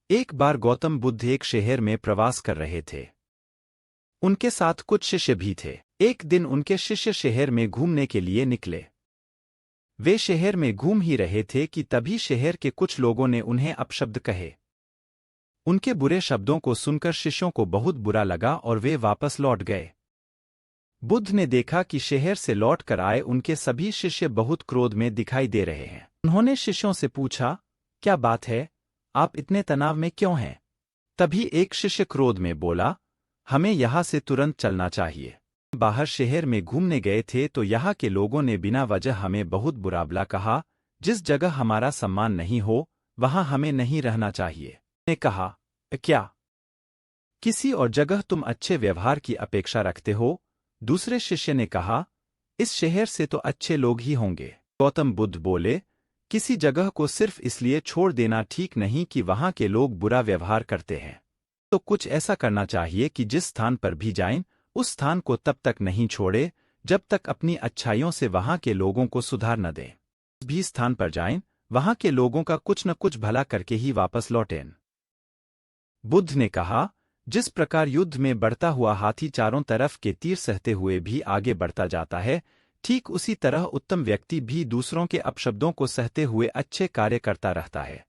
एक बार गौतम बुद्ध एक शहर में प्रवास कर रहे थे। उनके साथ कुछ शिष्य भी थे। एक दिन उनके शिष्य शहर में घूमने के लिए निकले। वे शहर में घूम ही रहे थे कि तभी शहर के कुछ लोगों ने उन्हें अपशब्द कहे। उनके बुरे शब्दों को सुनकर शिष्यों को बहुत बुरा लगा और वे वापस लौट गए। बुद्ध ने देखा कि शहर से लौट कर आए उनके सभी शिष्य बहुत क्रोध में दिखाई दे रहे हैं। उन्होंने शिष्यों से पूछा, क्या बात है, आप इतने तनाव में क्यों हैं? तभी एक शिष्य क्रोध में बोला, हमें यहाँ से तुरंत चलना चाहिए। बाहर शहर में घूमने गए थे तो यहाँ के लोगों ने बिना वजह हमें बहुत बुरा भला कहा। जिस जगह हमारा सम्मान नहीं हो वहाँ हमें नहीं रहना चाहिए। ने कहा, क्या किसी और जगह तुम अच्छे व्यवहार की अपेक्षा रखते हो? दूसरे शिष्य ने कहा, इस शहर से तो अच्छे लोग ही होंगे। गौतम बुद्ध बोले, किसी जगह को सिर्फ इसलिए छोड़ देना ठीक नहीं कि वहाँ के लोग बुरा व्यवहार करते हैं। तो कुछ ऐसा करना चाहिए कि जिस स्थान पर भी जाएं, उस स्थान को तब तक नहीं छोड़े जब तक अपनी अच्छाइयों से वहाँ के लोगों को सुधार न दें। जिस भी स्थान पर जाएं, वहाँ के लोगों का कुछ न कुछ भला करके ही वापस लौटें। बुद्ध ने कहा, जिस प्रकार युद्ध में बढ़ता हुआ हाथी चारों तरफ के तीर सहते हुए भी आगे बढ़ता जाता है, ठीक उसी तरह उत्तम व्यक्ति भी दूसरों के अपशब्दों को सहते हुए अच्छे कार्य करता रहता है।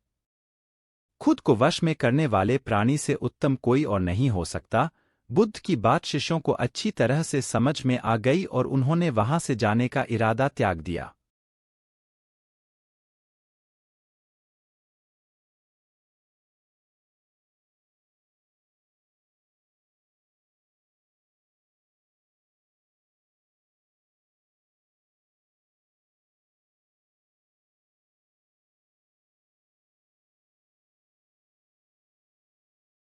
खुद को वश में करने वाले प्राणी से उत्तम कोई और नहीं हो सकता। बुद्ध की बात शिष्यों को अच्छी तरह से समझ में आ गई और उन्होंने वहां से जाने का इरादा त्याग दिया।